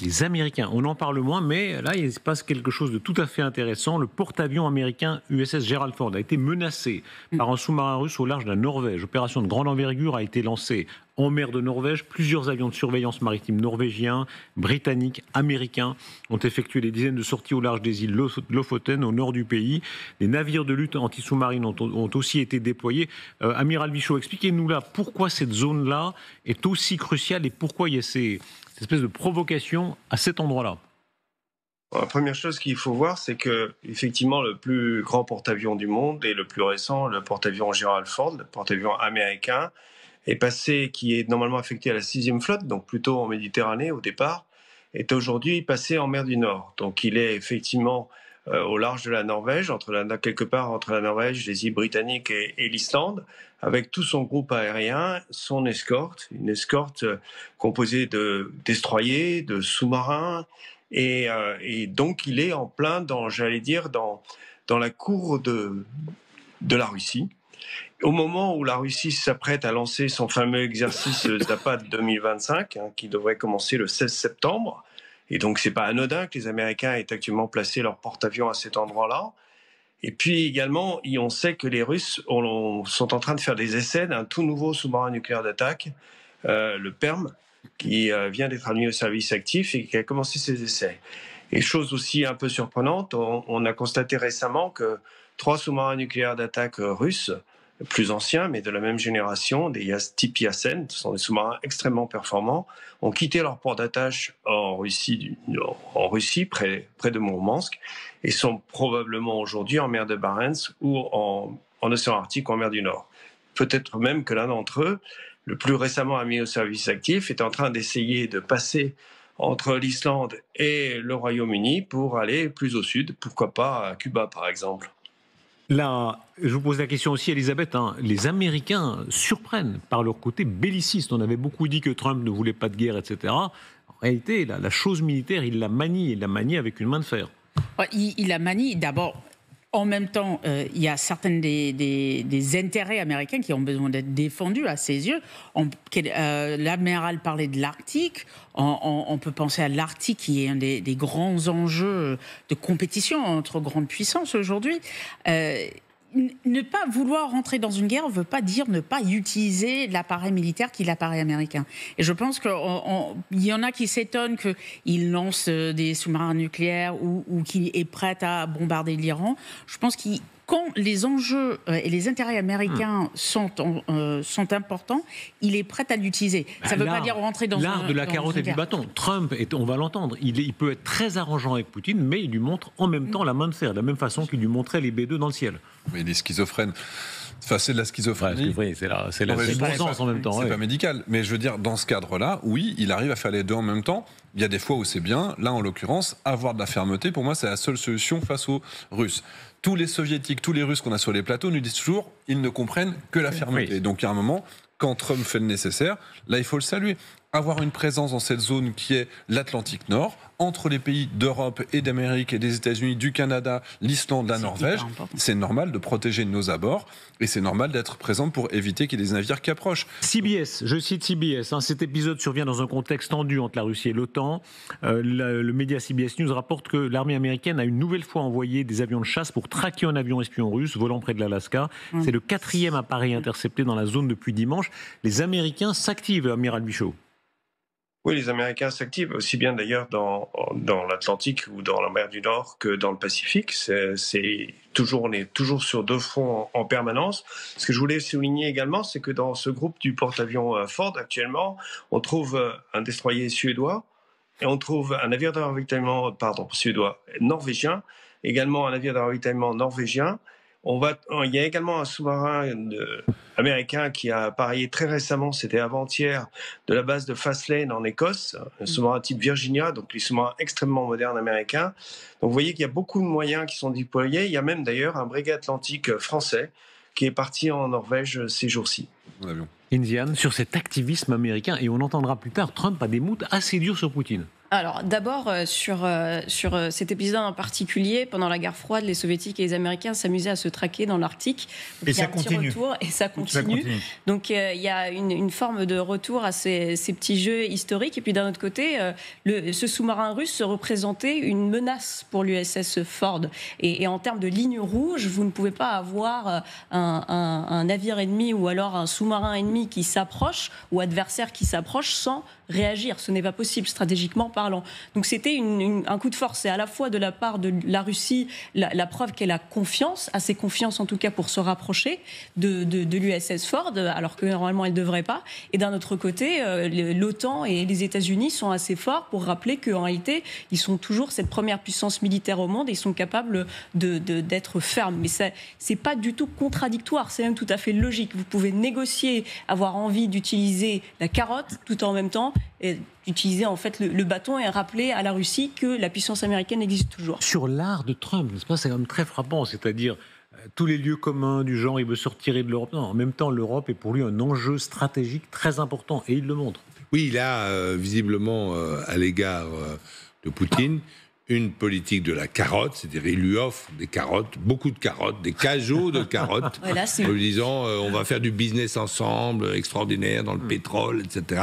les Américains. On en parle moins, mais là, il se passe quelque chose de tout à fait intéressant. Le porte-avions américain USS Gerald Ford a été menacé par un sous-marin russe au large de la Norvège. Opération de grande envergure a été lancée en mer de Norvège. Plusieurs avions de surveillance maritime norvégiens, britanniques, américains ont effectué des dizaines de sorties au large des îles Lofoten, au nord du pays. Des navires de lutte anti-sous-marine ont aussi été déployés. Amiral Bichot, expliquez-nous là pourquoi cette zone-là est aussi cruciale et pourquoi il y a cette espèce de provocation à cet endroit-là. La première chose qu'il faut voir, c'est que effectivement le plus grand porte-avions du monde et le plus récent, le porte-avions Gerald Ford, le porte-avions américain, qui est normalement affecté à la 6e flotte, donc plutôt en Méditerranée au départ, est aujourd'hui passé en mer du Nord. Donc il est effectivement au large de la Norvège, quelque part entre la Norvège, les îles britanniques et l'Islande, avec tout son groupe aérien, son escorte, une escorte composée de destroyers, de sous-marins, et donc il est en plein dans la cour de la Russie. Au moment où la Russie s'apprête à lancer son fameux exercice Zapad 2025, qui devrait commencer le 16 septembre, et donc c'est pas anodin que les Américains aient actuellement placé leur porte-avions à cet endroit-là. Et puis également, on sait que les Russes sont en train de faire des essais d'un tout nouveau sous-marin nucléaire d'attaque, le PERM, qui vient d'être admis au service actif et qui a commencé ses essais. Et chose aussi un peu surprenante, on a constaté récemment que 3 sous-marins nucléaires d'attaque russes, plus anciens, mais de la même génération, des type Yasen, ce sont des sous-marins extrêmement performants, ont quitté leur port d'attache en Russie, près de Mourmansk, et sont probablement aujourd'hui en mer de Barents ou en océan Arctique ou en mer du Nord. Peut-être même que l'un d'entre eux, le plus récemment admis au service actif, est en train d'essayer de passer entre l'Islande et le Royaume-Uni pour aller plus au sud, pourquoi pas à Cuba par exemple. Là, je vous pose la question aussi, Elisabeth, les Américains surprennent par leur côté belliciste. On avait beaucoup dit que Trump ne voulait pas de guerre, etc. En réalité, la chose militaire, il la manie avec une main de fer. Il la manie d'abord. En même temps, il y a certains des intérêts américains qui ont besoin d'être défendus à ses yeux. L'amiral parlait de l'Arctique. On peut penser à l'Arctique qui est un des grands enjeux de compétition entre grandes puissances aujourd'hui. Ne pas vouloir rentrer dans une guerre ne veut pas dire ne pas utiliser l'appareil militaire qui est l'appareil américain. Et je pense qu'il y en a qui s'étonnent qu'il lance des sous-marins nucléaires ou qu'il est prêt à bombarder l'Iran. Je pense quand les enjeux et les intérêts américains sont importants, il est prêt à l'utiliser. Ça ne veut pas dire rentrer dans l'art de la carotte et du bâton. Trump, on va l'entendre, il peut être très arrangeant avec Poutine, mais il lui montre en même temps la main de fer, de la même façon qu'il lui montrait les B-2 dans le ciel. Mais il est schizophrène. Enfin, c'est de la schizophrénie. Ouais, c'est le bon sens en même temps. C'est pas médical. Mais je veux dire, dans ce cadre-là, oui, il arrive à faire les deux en même temps. Il y a des fois où c'est bien. Là, en l'occurrence, avoir de la fermeté, pour moi, c'est la seule solution face aux Russes. Tous les Soviétiques, tous les Russes qu'on a sur les plateaux nous disent toujours ils ne comprennent que la fermeté. Oui. Donc, il y a un moment, quand Trump fait le nécessaire, là, il faut le saluer. Avoir une présence dans cette zone qui est l'Atlantique Nord, entre les pays d'Europe et d'Amérique et des États-Unis, du Canada, l'Islande, la Norvège, c'est normal de protéger nos abords et c'est normal d'être présent pour éviter qu'il y ait des navires qui approchent. CBS, je cite CBS, cet épisode survient dans un contexte tendu entre la Russie et l'OTAN. Le média CBS News rapporte que l'armée américaine a une nouvelle fois envoyé des avions de chasse pour traquer un avion espion russe volant près de l'Alaska. C'est le 4e appareil intercepté dans la zone depuis dimanche. Les Américains s'activent, Amiral Bichot. Oui, les Américains s'activent aussi bien d'ailleurs dans l'Atlantique ou dans la mer du Nord que dans le Pacifique. On est toujours sur 2 fronts en permanence. Ce que je voulais souligner également, c'est que dans ce groupe du porte-avions Ford actuellement, on trouve un destroyer suédois et on trouve un navire de ravitaillement norvégien, également un navire de ravitaillement norvégien. Il y a également un sous-marin américain qui a appareillé très récemment, c'était avant-hier, de la base de Faslane en Écosse, un sous-marin type Virginia, donc les sous-marins extrêmement modernes américains. Donc vous voyez qu'il y a beaucoup de moyens qui sont déployés. Il y a même d'ailleurs un brigade atlantique français qui est parti en Norvège ces jours-ci. Indiane, sur cet activisme américain, et on entendra plus tard, Trump a des moods assez durs sur Poutine. Alors d'abord sur cet épisode en particulier, pendant la guerre froide, les Soviétiques et les Américains s'amusaient à se traquer dans l'Arctique. Et ça continue. Et ça continue. Donc il y a une forme de retour à ces petits jeux historiques. Et puis d'un autre côté, ce sous-marin russe se représentait une menace pour l'USS Ford. Et en termes de ligne rouge, vous ne pouvez pas avoir un navire ennemi ou alors un sous-marin ennemi qui s'approche ou adversaire qui s'approche sans réagir. Ce n'est pas possible stratégiquement parlant. Donc c'était un coup de force. C'est à la fois de la part de la Russie la preuve qu'elle a confiance, assez confiance en tout cas pour se rapprocher de l'USS Ford, alors que normalement elle ne devrait pas. Et d'un autre côté, l'OTAN et les États-Unis sont assez forts pour rappeler qu'en réalité, ils sont toujours cette première puissance militaire au monde et ils sont capables d'être fermes. Mais c'est pas du tout contradictoire, c'est même tout à fait logique. Vous pouvez négocier, avoir envie d'utiliser la carotte tout en même temps et d'utiliser en fait le bâton et rappeler à la Russie que la puissance américaine existe toujours. Sur l'art de Trump, n'est-ce pas, c'est quand même très frappant, c'est-à-dire tous les lieux communs du genre, il veut se retirer de l'Europe. Non, en même temps, l'Europe est pour lui un enjeu stratégique très important et il le montre. Oui, il a visiblement à l'égard de Poutine une politique de la carotte, c'est-à-dire il lui offre des carottes, beaucoup de carottes, des cajots de carottes, Voilà, en lui disant on va faire du business ensemble, extraordinaire dans le pétrole, etc.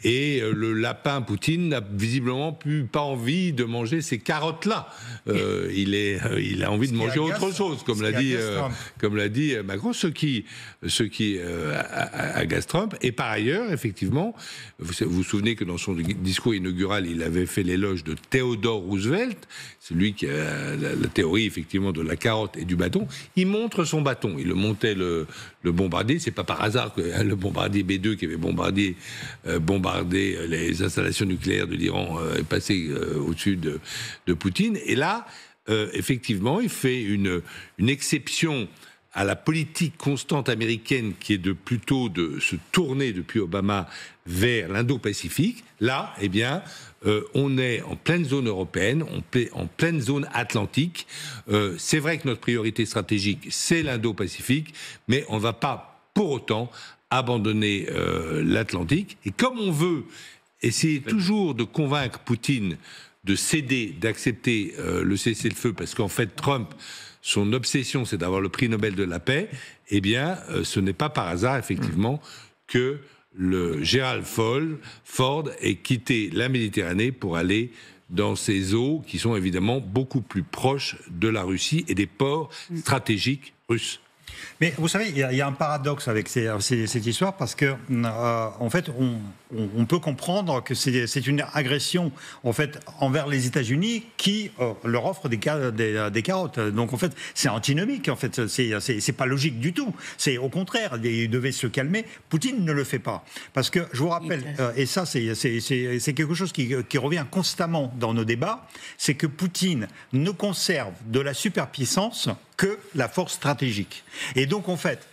Et le lapin Poutine n'a visiblement pas envie de manger ces carottes-là. Il a envie de manger autre chose, comme l'a dit Macron, ce qui agace Trump. Et par ailleurs, effectivement, vous vous souvenez que dans son discours inaugural, il avait fait l'éloge de Theodore Roosevelt, celui qui a la théorie effectivement de la carotte et du bâton. Il montre son bâton. Il le montait le bombardier. C'est pas par hasard que le bombardier B-2 qui avait bombardé les installations nucléaires de l'Iran est passé au-dessus de Poutine. Et là, effectivement, il fait une exception à la politique constante américaine qui est plutôt de se tourner depuis Obama vers l'Indo-Pacifique. Là, eh bien, on est en pleine zone européenne, en pleine zone atlantique. C'est vrai que notre priorité stratégique, c'est l'Indo-Pacifique, mais on ne va pas pour autant abandonner l'Atlantique. Et comme on veut essayer toujours de convaincre Poutine de céder, d'accepter le cessez-le-feu, parce qu'en fait, Trump, son obsession, c'est d'avoir le prix Nobel de la paix, eh bien, ce n'est pas par hasard, effectivement, que le Gerald Ford ait quitté la Méditerranée pour aller dans ces eaux qui sont évidemment beaucoup plus proches de la Russie et des ports stratégiques russes. Mais vous savez, il y a un paradoxe avec cette histoire parce que, en fait, on peut comprendre que c'est une agression en fait envers les États-Unis qui leur offre des carottes. Donc en fait, c'est antinomique. En fait, c'est pas logique du tout. C'est au contraire, il devait se calmer. Poutine ne le fait pas parce que je vous rappelle, et ça c'est quelque chose qui revient constamment dans nos débats, c'est que Poutine ne conserve de la superpuissance que la force stratégique. Et donc, en fait,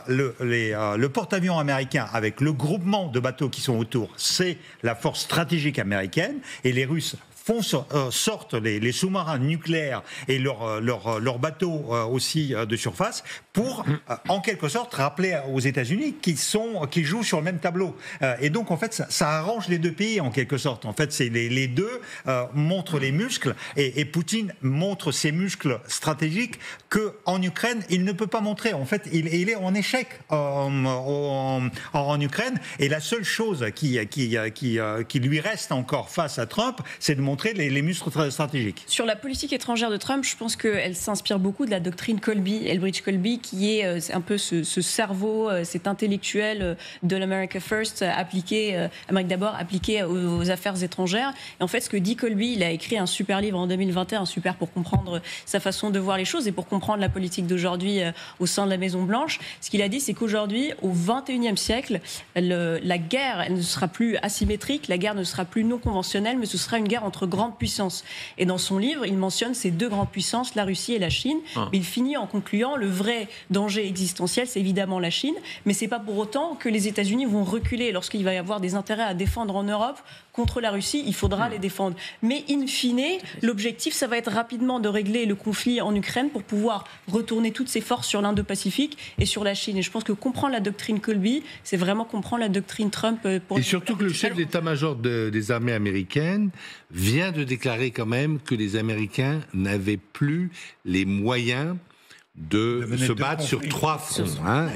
le porte-avions américain, avec le groupement de bateaux qui sont autour, c'est la force stratégique américaine, et les Russes sortent les sous-marins nucléaires et leurs bateaux aussi de surface pour, en quelque sorte, rappeler aux États-Unis qu'ils jouent sur le même tableau. Et donc, en fait, ça arrange les deux pays, en quelque sorte. En fait, c'est les deux montrent les muscles et Poutine montre ses muscles stratégiques qu'en Ukraine, il ne peut pas montrer. En fait, il est en échec en Ukraine. Et la seule chose qui lui reste encore face à Trump, c'est de montrer les muscles stratégiques. Sur la politique étrangère de Trump, je pense qu'elle s'inspire beaucoup de la doctrine Colby, Elbridge Colby, qui est un peu ce cerveau, cet intellectuel de l'America First, Amérique d'abord, appliqué aux affaires étrangères. Et en fait, ce que dit Colby, il a écrit un super livre en 2021, super pour comprendre sa façon de voir les choses et pour comprendre la politique d'aujourd'hui au sein de la Maison-Blanche. Ce qu'il a dit, c'est qu'aujourd'hui, au XXIe siècle, la guerre, elle ne sera plus asymétrique, la guerre ne sera plus non conventionnelle, mais ce sera une guerre entre grandes puissances. Et dans son livre, il mentionne ces deux grandes puissances, la Russie et la Chine. Mais il finit en concluant, le vrai danger existentiel, c'est évidemment la Chine, mais c'est pas pour autant que les États-Unis vont reculer. Lorsqu'il va y avoir des intérêts à défendre en Europe contre la Russie, il faudra les défendre. Mais in fine, l'objectif, ça va être rapidement de régler le conflit en Ukraine pour pouvoir retourner toutes ses forces sur l'Indo-Pacifique et sur la Chine. Et je pense que comprendre la doctrine Colby, c'est vraiment comprendre la doctrine Trump. Et surtout que le chef d'état-major des armées américaines vient de déclarer quand même que les Américains n'avaient plus les moyens de se battre sur 3 fronts, hein,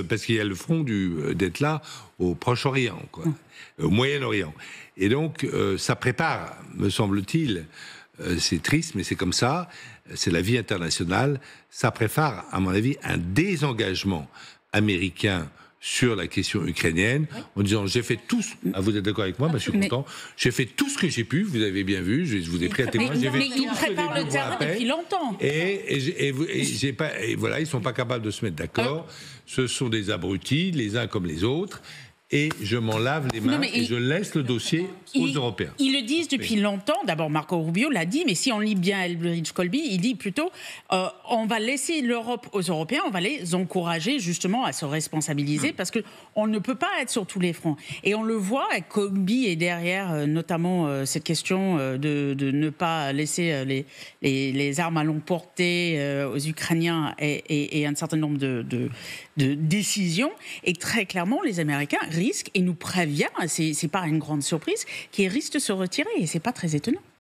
parce qu'il y a le front d'être là au Proche-Orient, quoi, au Moyen-Orient. Et donc, ça prépare, me semble-t-il, c'est triste, mais c'est comme ça, c'est la vie internationale, ça prépare, à mon avis, un désengagement américain sur la question ukrainienne, en disant j'ai fait tout. Vous êtes d'accord avec moi? Je suis content. J'ai fait tout ce que j'ai pu. Vous avez bien vu. Je vous ai pris à témoin. Mais il prépare le terrain depuis longtemps. Et voilà, ils sont pas capables de se mettre d'accord. Ce sont des abrutis, les uns comme les autres. Et je m'en lave les mains et je laisse le dossier aux Européens. Ils le disent depuis longtemps. D'abord, Marco Rubio l'a dit, mais si on lit bien Elbridge Colby, il dit plutôt on va laisser l'Europe aux Européens, on va les encourager justement à se responsabiliser parce qu'on ne peut pas être sur tous les fronts. Et on le voit, Colby est derrière notamment cette question de ne pas laisser les armes à longue portée aux Ukrainiens et un certain nombre de décisions. Et très clairement, les Américains risquent, et nous prévient, c'est pas une grande surprise, qu'ils risquent de se retirer, et c'est pas très étonnant.